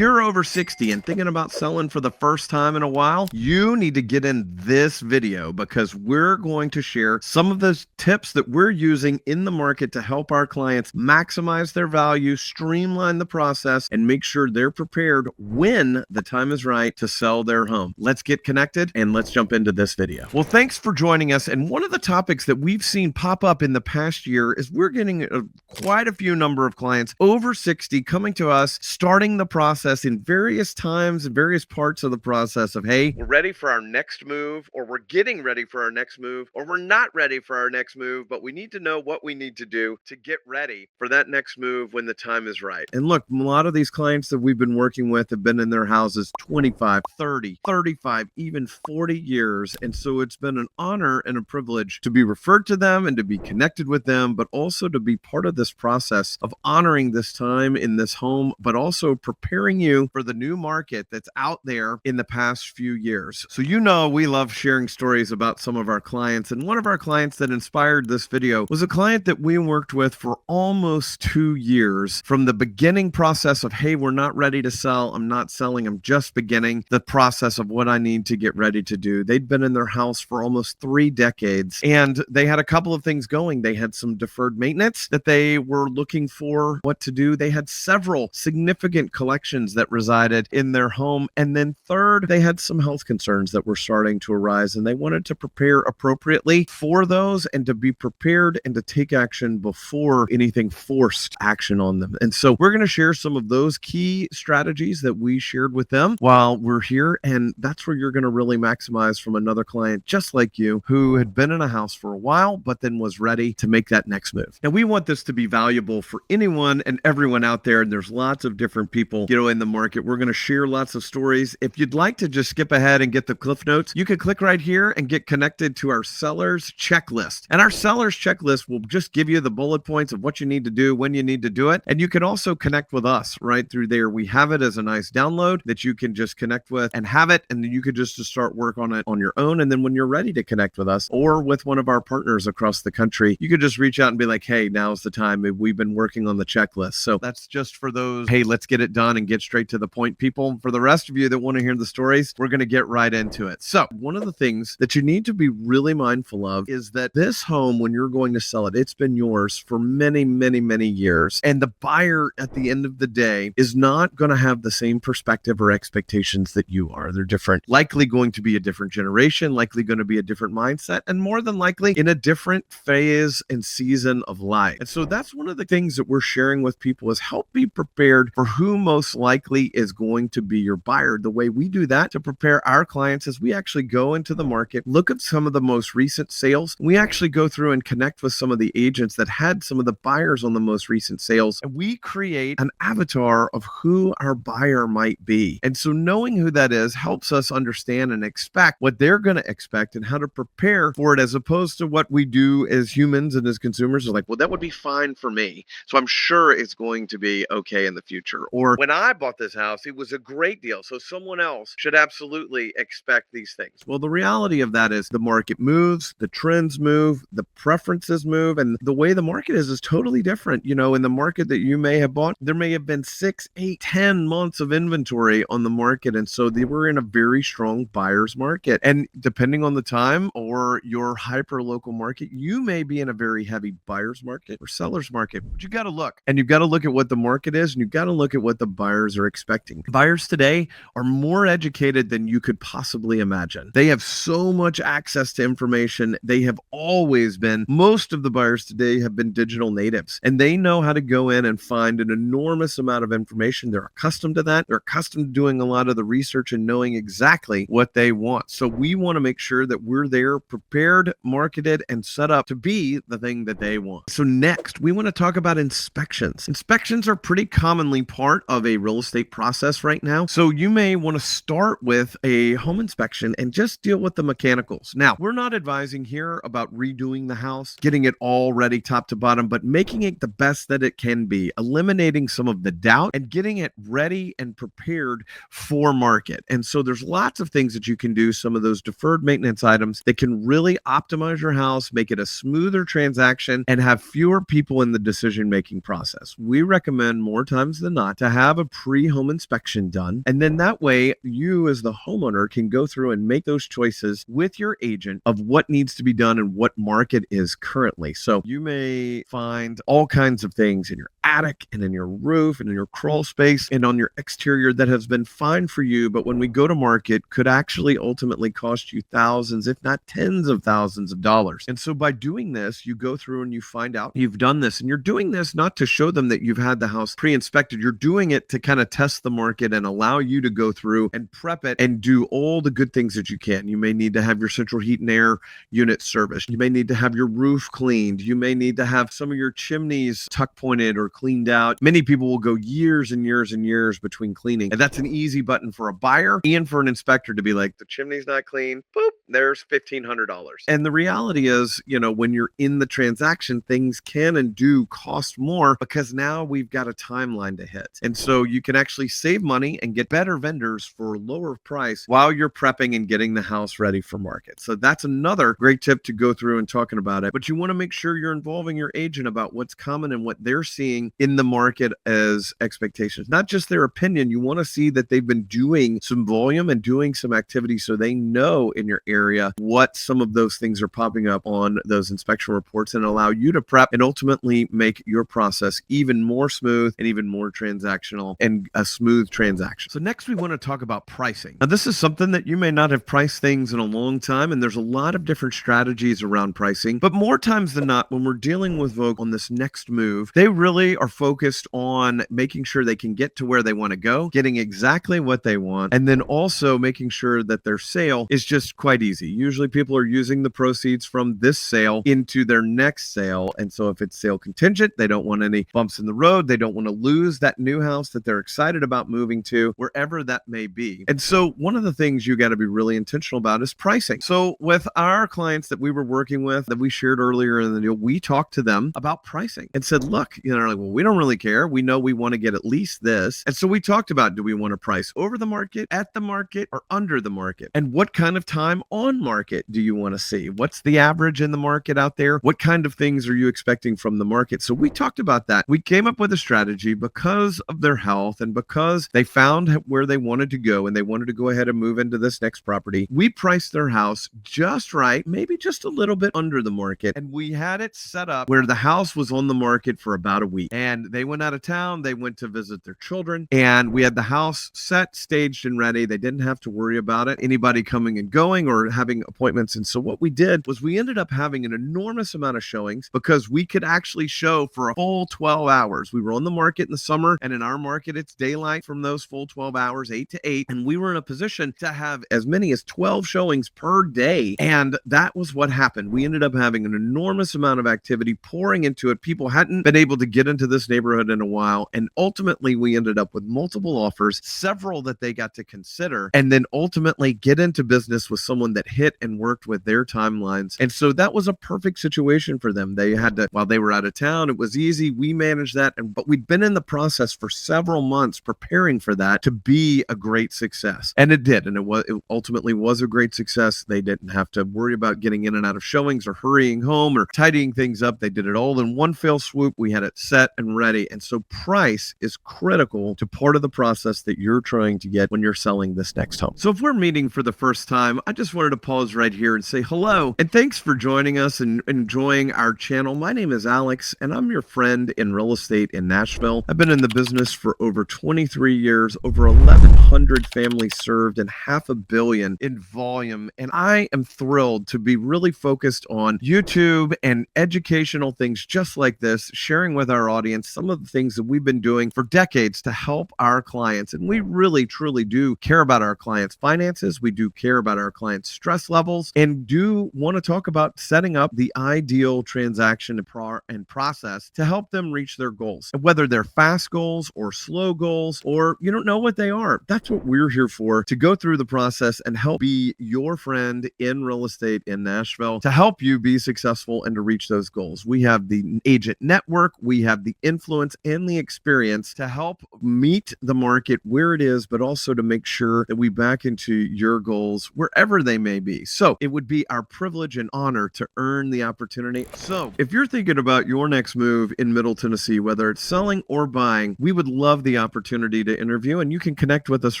you're over 60 and thinking about selling for the first time in a while, you need to get in this video because we're going to share some of those tips that we're using in the market to help our clients maximize their value, streamline the process, and make sure they're prepared when the time is right to sell their home. Let's get connected and let's jump into this video. Well, thanks for joining us. And one of the topics that we've seen pop up in the past year is we're getting quite a few number of clients over 60 coming to us, starting the process in various times and various parts of the process of, hey, we're ready for our next move, or we're getting ready for our next move, or we're not ready for our next move, but we need to know what we need to do to get ready for that next move when the time is right. And look, a lot of these clients that we've been working with have been in their houses 25, 30, 35, even 40 years. And so it's been an honor and a privilege to be referred to them and to be connected with them, but also to be part of this process of honoring this time in this home, but also preparing you for the new market that's out there in the past few years. So we love sharing stories about some of our clients, and one of our clients that inspired this video was a client that we worked with for almost 2 years, from the beginning process of, hey, we're not ready to sell, I'm not selling, I'm just beginning the process of what I need to get ready to do. They'd been in their house for almost 3 decades, and they had a couple of things going. They had some deferred maintenance that they were looking for what to do. They had several significant collections that resided in their home. And then third, they had some health concerns that were starting to arise, and they wanted to prepare appropriately for those and to be prepared and to take action before anything forced action on them. And so we're going to share some of those key strategies that we shared with them while we're here. And that's where you're going to really maximize from another client just like you, who had been in a house for a while, but then was ready to make that next move. Now, we want this to be valuable for anyone and everyone out there. And there's lots of different people, in the market. We're going to share lots of stories. If you'd like to just skip ahead and get the cliff notes, you can click right here and get connected to our seller's checklist. And our seller's checklist will just give you the bullet points of what you need to do, when you need to do it. And you can also connect with us right through there. We have it as a nice download that you can just connect with and have it. And then you could just start work on it on your own. And then when you're ready to connect with us or with one of our partners across the country, you could just reach out and be like, hey, now's the time. We've been working on the checklist. So that's just for those, hey, let's get it done and get straight to the point people. For the rest of you that want to hear the stories, we're going to get right into it. So one of the things that you need to be really mindful of is that this home, when you're going to sell it, it's been yours for many, many, many years. And the buyer at the end of the day is not going to have the same perspective or expectations that you are. They're different, likely going to be a different generation, likely going to be a different mindset, and more than likely in a different phase and season of life. And so that's one of the things that we're sharing with people, is help be prepared for who most likely is going to be your buyer. The way we do that to prepare our clients is we actually go into the market, look at some of the most recent sales. We actually go through and connect with some of the agents that had some of the buyers on the most recent sales, and we create an avatar of who our buyer might be. And so knowing who that is helps us understand and expect what they're going to expect and how to prepare for it, as opposed to what we do as humans and as consumers is like, well, that would be fine for me, so I'm sure it's going to be okay in the future. Or when I bought this house, it was a great deal, so someone else should absolutely expect these things. Well, the reality of that is the market moves, the trends move, the preferences move, and the way the market is totally different. In the market that you may have bought, there may have been 6, 8, 10 months of inventory on the market. And so they were in a very strong buyer's market. And depending on the time or your hyper local market, you may be in a very heavy buyer's market or seller's market. But you got to look, and you've got to look at what the market is, and you've got to look at what the buyers are expecting. Buyers today are more educated than you could possibly imagine. They have so much access to information. They have always been, most of the buyers today have been digital natives, and they know how to go in and find an enormous amount of information. They're accustomed to that. They're accustomed to doing a lot of the research and knowing exactly what they want. So we want to make sure that we're there, prepared, marketed, and set up to be the thing that they want. So next, we want to talk about inspections. Inspections are pretty commonly part of a real estate process right now. So you may want to start with a home inspection and just deal with the mechanicals. Now, we're not advising here about redoing the house, getting it all ready top to bottom, but making it the best that it can be, eliminating some of the doubt and getting it ready and prepared for market. And so there's lots of things that you can do, some of those deferred maintenance items that can really optimize your house, make it a smoother transaction, and have fewer people in the decision-making process. We recommend more times than not to have a pre-home inspection done. And then that way, you as the homeowner can go through and make those choices with your agent of what needs to be done and what market is currently. So you may find all kinds of things in your attic and in your roof and in your crawl space and on your exterior that has been fine for you, but when we go to market could actually ultimately cost you thousands, if not tens of thousands of dollars. And so by doing this, you go through and you find out you've done this, and you're doing this not to show them that you've had the house pre-inspected. You're doing it to kind of test the market and allow you to go through and prep it and do all the good things that you can. You may need to have your central heat and air unit serviced. You may need to have your roof cleaned. You may need to have some of your chimneys tuck pointed or cleaned out. Many people will go years and years and years between cleaning. And that's an easy button for a buyer and for an inspector to be like, the chimney's not clean. Boop, there's $1,500. And the reality is, when you're in the transaction, things can and do cost more because now we've got a timeline to hit. And so you can actually save money and get better vendors for lower price while you're prepping and getting the house ready for market. So that's another great tip to go through and talking about it. But you want to make sure you're involving your agent about what's common and what they're seeing in the market as expectations, not just their opinion. You want to see that they've been doing some volume and doing some activity so they know in your area what some of those things are popping up on those inspection reports and allow you to prep and ultimately make your process even more smooth and even more transactional and a smooth transaction. So next we want to talk about pricing. Now this is something that you may not have priced things in a long time, and there's a lot of different strategies around pricing, but more times than not, when we're dealing with Vogue on this next move, they really are focused on making sure they can get to where they want to go, getting exactly what they want, and then also making sure that their sale is just quite easy. Usually people are using the proceeds from this sale into their next sale. And so if it's sale contingent, they don't want any bumps in the road. They don't want to lose that new house that they're excited about moving to, wherever that may be. And so one of the things you got to be really intentional about is pricing. So with our clients that we were working with that we shared earlier in the deal, we talked to them about pricing and said, look, they're like, well, we don't really care. We know we want to get at least this. And so we talked about, do we want to price over the market, at the market, or under the market? And what kind of time on market do you want to see? What's the average in the market out there? What kind of things are you expecting from the market? So we talked about that. We came up with a strategy because of their health and because they found where they wanted to go and they wanted to go ahead and move into this next property. We priced their house just right, maybe just a little bit under the market. And we had it set up where the house was on the market for about a week. And they went out of town. They went to visit their children. And we had the house set, staged, and ready. They didn't have to worry about it, anybody coming and going or having appointments. And so what we did was we ended up having an enormous amount of showings because we could actually show for a full 12 hours. We were on the market in the summer, and in our market, it's daylight from those full 12 hours, 8 to 8. And we were in a position to have as many as 12 showings per day. And that was what happened. We ended up having an enormous amount of activity pouring into it. People hadn't been able to get into this neighborhood in a while. And ultimately, we ended up with multiple offers, several that they got to consider, and then ultimately get into business with someone that hit and worked with their timelines. And so that was a perfect situation for them. They had to, while they were out of town, it was easy. We managed that. But we'd been in the process for several months preparing for that to be a great success. And it did. And it ultimately was a great success. They didn't have to worry about getting in and out of showings or hurrying home or tidying things up. They did it all in one fell swoop. We had it set and ready. And so price is critical to part of the process that you're trying to get when you're selling this next home. So if we're meeting for the first time, I just wanted to pause right here and say hello. And thanks for joining us and enjoying our channel. My name is Alex, and I'm your friend in real estate in Nashville. I've been in the business for over 23 years, over 1,100 families served, and $500 million in volume. And I am thrilled to be really focused on YouTube and educational things just like this, sharing with our audience some of the things that we've been doing for decades to help our clients. And we really, truly do care about our clients' finances. We do care about our clients' stress levels and do want to talk about setting up the ideal transaction and process to help them reach their goals. And whether they're fast goals or slow goals, or you don't know what they are, that's what we're here for, to go through the process and help be your friend in real estate in Nashville to help you be successful and to reach those goals. We have the agent network, we have the influence and the experience to help meet the market where it is, but also to make sure that we back into your goals wherever they may be. So it would be our privilege and honor to earn the opportunity. So if you're thinking about your next move in Middle Tennessee, whether it's selling or buying, we would love the the opportunity to interview, and you can connect with us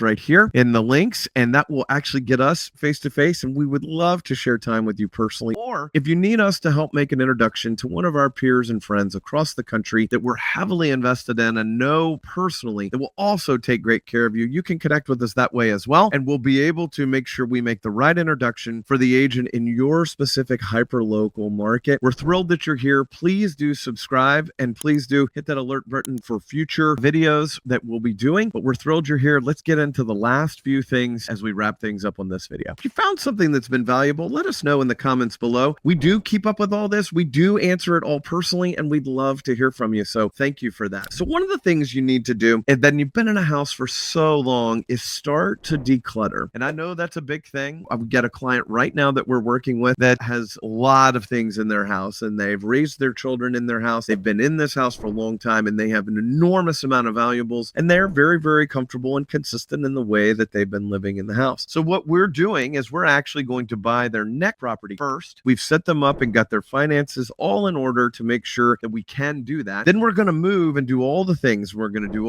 right here in the links, and that will actually get us face to face. And we would love to share time with you personally. Or if you need us to help make an introduction to one of our peers and friends across the country that we're heavily invested in and know personally that will also take great care of you, you can connect with us that way as well. And we'll be able to make sure we make the right introduction for the agent in your specific hyper-local market. We're thrilled that you're here. Please do subscribe, and please do hit that alert button for future videos that we'll be doing. But we're thrilled you're here. Let's get into the last few things as we wrap things up on this video. If you found something that's been valuable, let us know in the comments below. We do keep up with all this. We do answer it all personally, and we'd love to hear from you. So thank you for that. So one of the things you need to do, and then you've been in a house for so long, is start to declutter. And I know that's a big thing. I've got a client right now that we're working with that has a lot of things in their house, and they've raised their children in their house. They've been in this house for a long time, and they have an enormous amount of valuables, and they're very, very comfortable and consistent in the way that they've been living in the house. So what we're doing is we're actually going to buy their next property first. We've set them up and got their finances all in order to make sure that we can do that. Then we're going to move and do all the things. We're going to do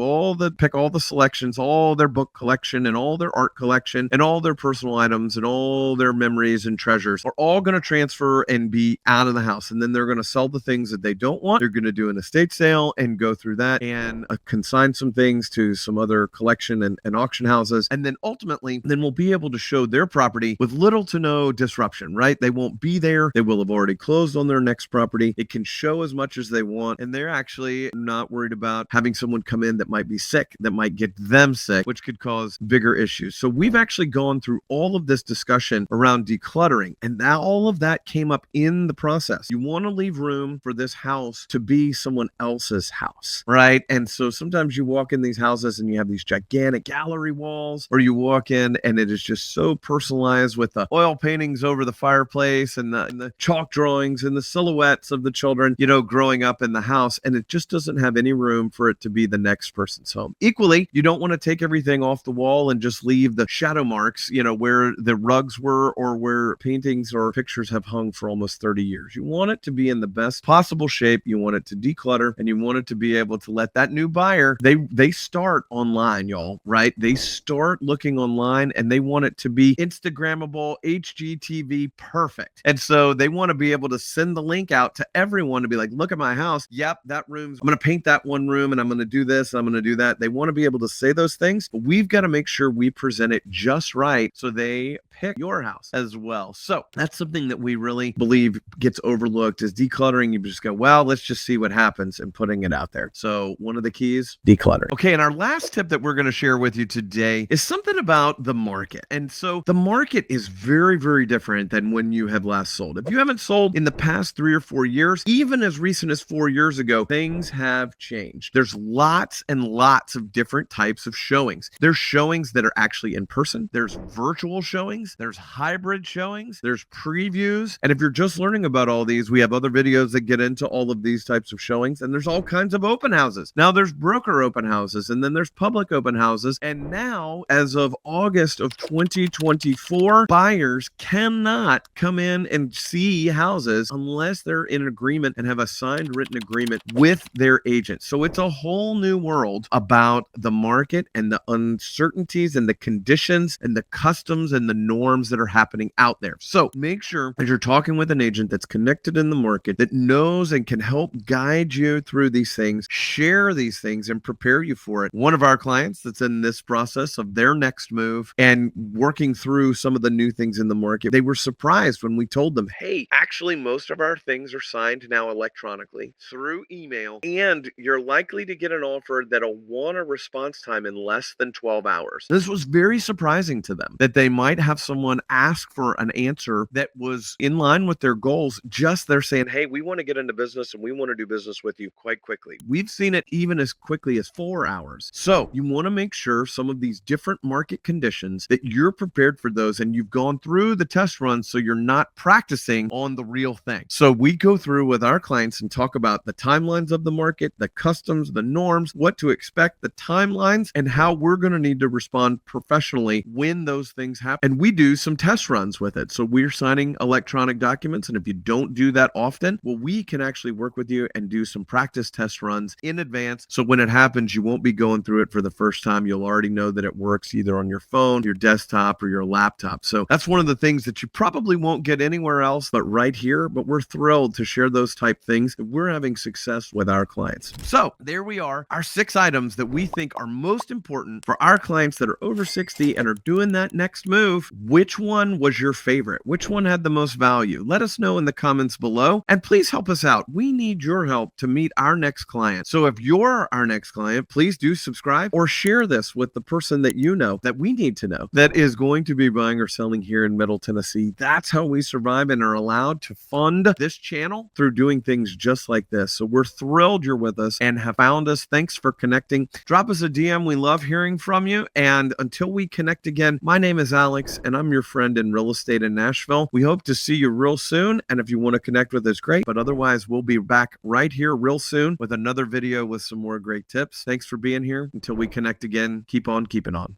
pick all the selections, all their book collection and all their art collection and all their personal items and all their memories and treasures are all going to transfer and be out of the house. And then they're going to sell the things that they don't want. They're going to do an estate sale and go through that and consign some things to some other collection and auction houses. And then ultimately, we'll be able to show their property with little to no disruption, right? They won't be there. They will have already closed on their next property. It can show as much as they want. And they're actually not worried about having someone come in that might be sick, that might get them sick, which could cause bigger issues. So we've actually gone through all of this discussion around decluttering, and now all of that came up in the process. You want to leave room for this house to be someone else's house, right? And so sometimes you walk in these houses and you have these gigantic gallery walls, or you walk in and it is just so personalized with the oil paintings over the fireplace and the chalk drawings and the silhouettes of the children, growing up in the house. And it just doesn't have any room for it to be the next person's home. Equally, you don't want to take everything off the wall and just leave the shadow marks, where the rugs were or where paintings or pictures have hung for almost 30 years. You want it to be in the best possible shape. You want it to declutter, and you want it to be able to let that new buyer, they start online, y'all, right? They start looking online and they want it to be Instagrammable, HGTV perfect. And so they want to be able to send the link out to everyone to be like, look at my house. Yep, that room's, I'm going to paint that one room and I'm going to do this, and I'm going to do that. They want to be able to say those things, but we've got to make sure we present it just right so they pick your house as well. So that's something that we really believe gets overlooked is decluttering. You just go, well, let's just see what happens, and putting it out there. So one of the keys, declutter. Okay, and our last tip that we're going to share with you today is something about the market. And so the market is very, very different than when you have last sold. If you haven't sold in the past 3 or 4 years, even as recent as 4 years ago, things have changed. There's lots and lots of different types of showings. There's showings that are actually in person. There's virtual showings. There's hybrid showings. There's previews. And if you're just learning about all these, we have other videos that get into all of these types of showings. And there's all kinds of open houses. Now there's broker open houses, and then there's public open houses. And now, as of August of 2024, buyers cannot come in and see houses unless they're in agreement and have a signed written agreement with their agent. So it's a whole new world about the market and the uncertainties and the conditions and the customs and the norms that are happening out there. So make sure as you're talking with an agent that's connected in the market, that knows and can help guide you through these things, share these things and prepare you for it. One of our clients that's in this process of their next move and working through some of the new things in the market, they were surprised when we told them, hey, actually most of our things are signed now electronically through email, and you're likely to get an offer that'll want a response time in less than 12 hours. This was very surprising to them that they might have someone ask for an answer that was in line with their goals. Just they're saying, hey, we want to get into business and we want to do business with you quite quickly. We've seen it even as quickly as 4 hours. So you want to make sure some of these different market conditions that you're prepared for those, and you've gone through the test runs so you're not practicing on the real thing. So we go through with our clients and talk about the timelines of the market, the customs, the norms, what to expect, the timelines, and how we're going to need to respond professionally when those things happen. And we do some test runs with it. So we're signing electronic documents. And if you don't do that often, well, we can actually work with you and do some practice test runs in advance. So when it happens, means you won't be going through it for the first time. You'll already know that it works either on your phone, your desktop, or your laptop. So that's one of the things that you probably won't get anywhere else but right here. But we're thrilled to share those type things that we're having success with our clients. So there we are, our 6 items that we think are most important for our clients that are over 60 and are doing that next move. Which one was your favorite? Which one had the most value? Let us know in the comments below, and please help us out. We need your help to meet our next client. So if you're our next client, please do subscribe or share this with the person that you know that we need to know that is going to be buying or selling here in Middle Tennessee. That's how we survive and are allowed to fund this channel through doing things just like this. So we're thrilled you're with us and have found us. Thanks for connecting. Drop us a DM. We love hearing from you. And until we connect again, my name is Alex and I'm your friend in real estate in Nashville. We hope to see you real soon. And if you want to connect with us, great. But otherwise, we'll be back right here real soon with another video with some more great tips. Thanks for being here. Until we connect again, keep on keeping on.